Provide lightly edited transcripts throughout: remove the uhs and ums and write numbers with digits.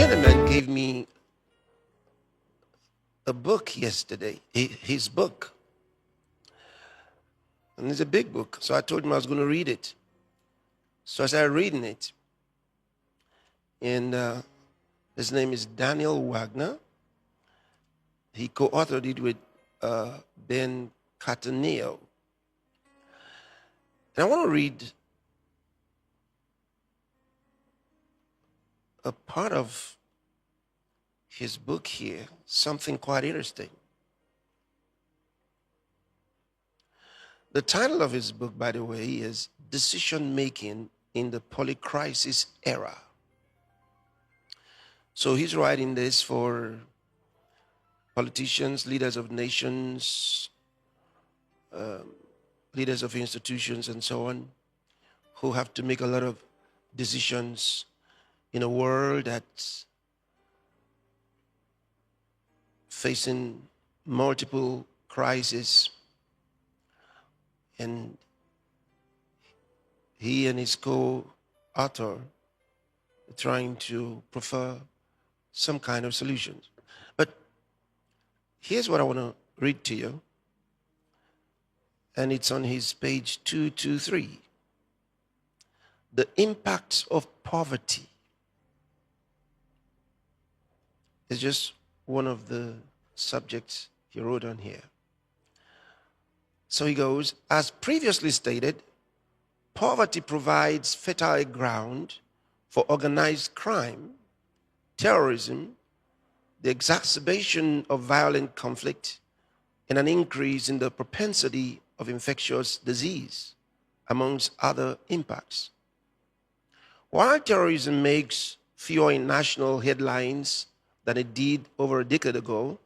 gentleman gave me a book yesterday, his book. And it's a big book, so I told him I was going to read it. So I started reading it. And his name is Daniel Wagner. He co-authored it with Ben Cataneo. And I want to read a part of his book here, something quite interesting. The title of his book, by the way, is Decision Making in the Polycrisis Era. So he's writing this for politicians, leaders of nations, leaders of institutions, and so on, who have to make a lot of decisions in a world that's facing multiple crises. And he and his co-author are trying to prefer some kind of solutions. But here's what I want to read to you. And it's on his page 223. The impacts of poverty is just one of the subjects he wrote on here. So he goes, as previously stated, poverty provides fertile ground for organized crime, terrorism, the exacerbation of violent conflict, and an increase in the propensity of infectious disease, amongst other impacts. While terrorism makes fewer national headlines than it did over a decade ago,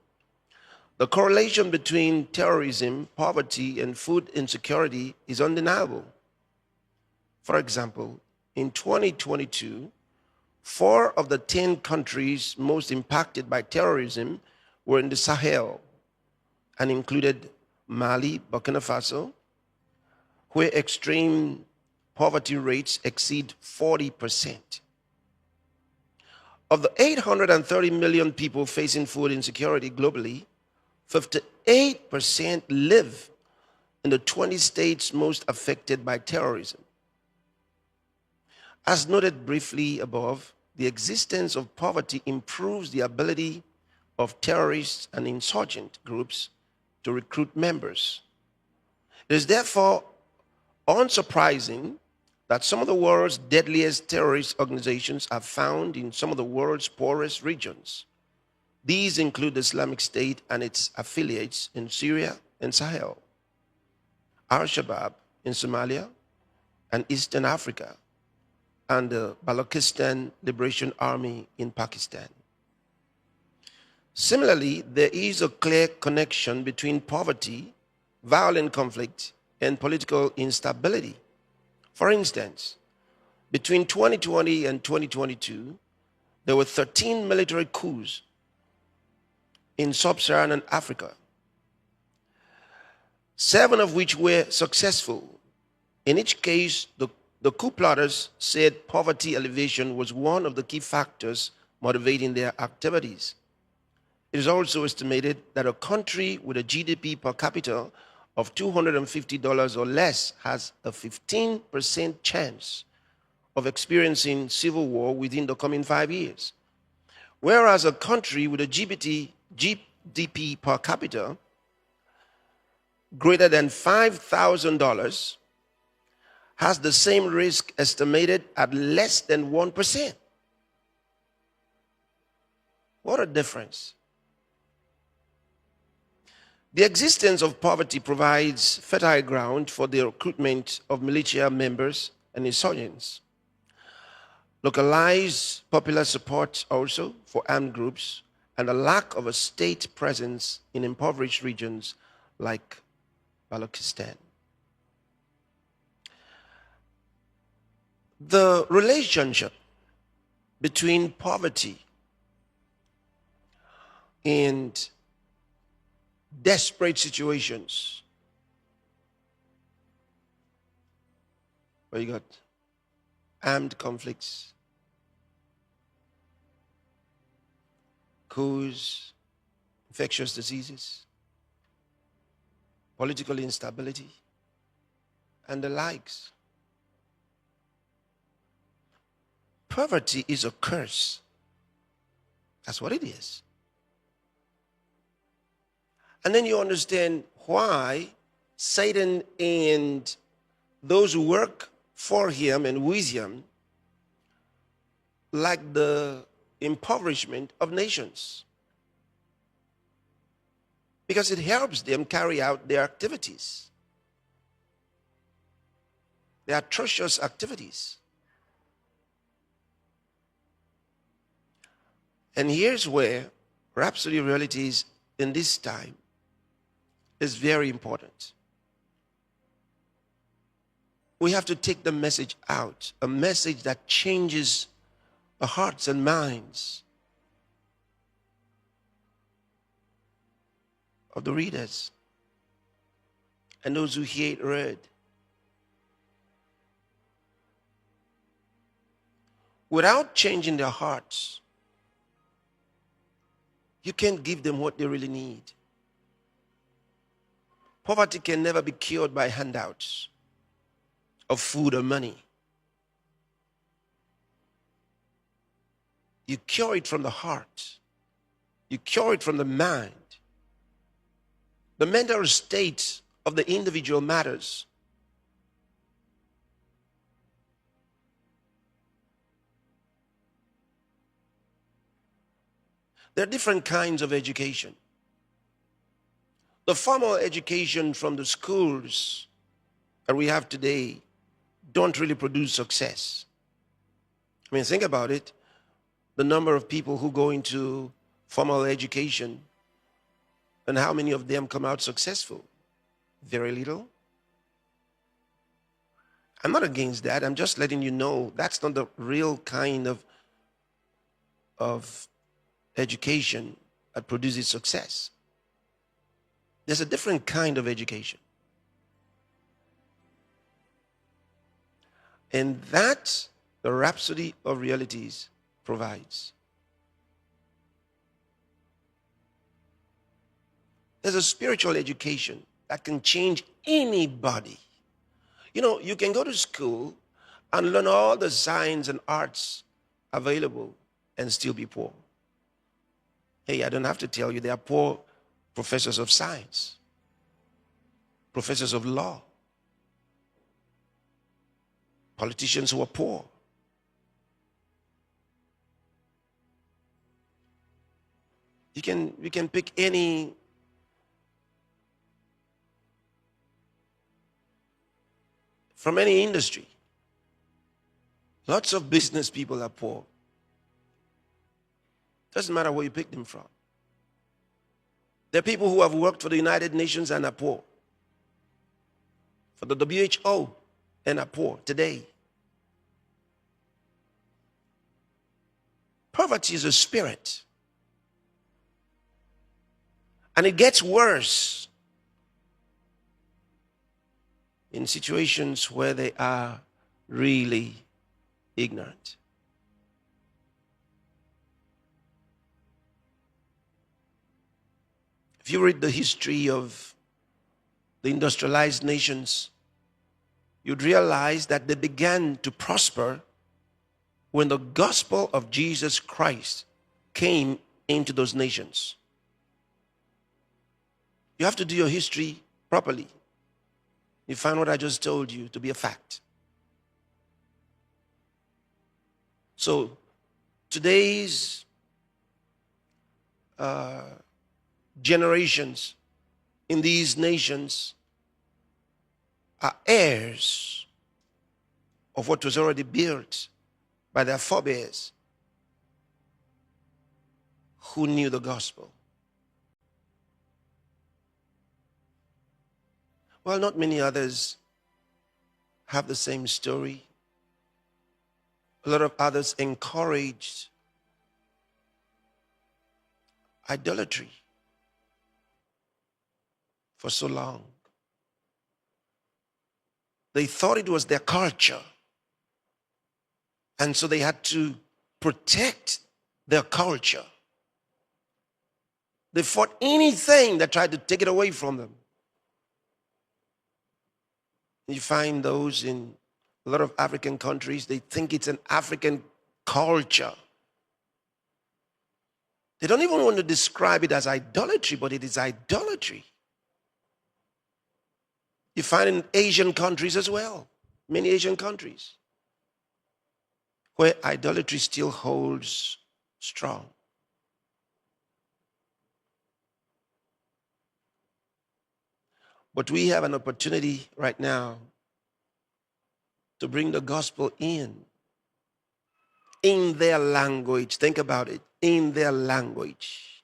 the correlation between terrorism, poverty, and food insecurity is undeniable. For example, in 2022, 4 of the 10 countries most impacted by terrorism were in the Sahel and included Mali, Burkina Faso, where extreme poverty rates exceed 40%. Of the 830 million people facing food insecurity globally, 58% live in the 20 states most affected by terrorism. As noted briefly above, the existence of poverty improves the ability of terrorists and insurgent groups to recruit members. It is therefore unsurprising that some of the world's deadliest terrorist organizations are found in some of the world's poorest regions. These include the Islamic State and its affiliates in Syria and Sahel, Al-Shabaab in Somalia and Eastern Africa, and the Balochistan Liberation Army in Pakistan. Similarly, there is a clear connection between poverty, violent conflict, and political instability. For instance, between 2020 and 2022, there were 13 military coups in sub-Saharan Africa, 7 of which were successful. In each case, the coup plotters said poverty alleviation was one of the key factors motivating their activities. It is also estimated that a country with a GDP per capita of $250 or less has a 15% chance of experiencing civil war within the coming 5 years, whereas a country with a GDP per capita greater than $5,000 has the same risk estimated at less than 1%. What a difference. The existence of poverty provides fertile ground for the recruitment of militia members and insurgents. Localized popular support also for armed groups and a lack of a state presence in impoverished regions like Balochistan. The relationship between poverty and desperate situations, where you got armed conflicts, coups, infectious diseases, political instability, and the likes. Poverty is a curse. That's what it is. And then you understand why Satan and those who work for him and with him like the impoverishment of nations, because it helps them carry out their activities, their atrocious activities. And here's where Rhapsody Realities in this time is very important. We have to take the message out, a message that changes the hearts and minds of the readers and those who hear it read. Without changing their hearts, you can't give them what they really need. Poverty can never be cured by handouts of food or money. You cure it from the heart. You cure it from the mind. The mental state of the individual matters. There are different kinds of education. The formal education from the schools that we have today don't really produce success. I mean, think about it. The number of people who go into formal education and how many of them come out successful? Very little. I'm not against that. I'm just letting you know that's not the real kind of education that produces success. There's a different kind of education. And that the Rhapsody of Realities provides. There's a spiritual education that can change anybody. You know, you can go to school and learn all the science and arts available and still be poor. Hey, I don't have to tell you, there are poor professors of science, professors of law, politicians who are poor. We can pick any from any industry. Lots of business people are poor. Doesn't matter where you pick them from. There are people who have worked for the United Nations and are poor, for the WHO and are poor today. Poverty is a spirit. And it gets worse in situations where they are really ignorant. If you read the history of the industrialized nations, you'd realize that they began to prosper when the gospel of Jesus Christ came into those nations. You have to do your history properly. You find what I just told you to be a fact. So today's generations in these nations are heirs of what was already built by their forebears who knew the gospel. Well, not many others have the same story. A lot of others encouraged idolatry for so long. They thought it was their culture. And so they had to protect their culture They fought anything that tried to take it away from them. You find those in a lot of African countries, they think it's an African culture. They don't even want to describe it as idolatry, but it is idolatry. You find in Asian countries as well, many Asian countries, where idolatry still holds strong. But we have an opportunity right now to bring the gospel in their language. Think about it, in their language.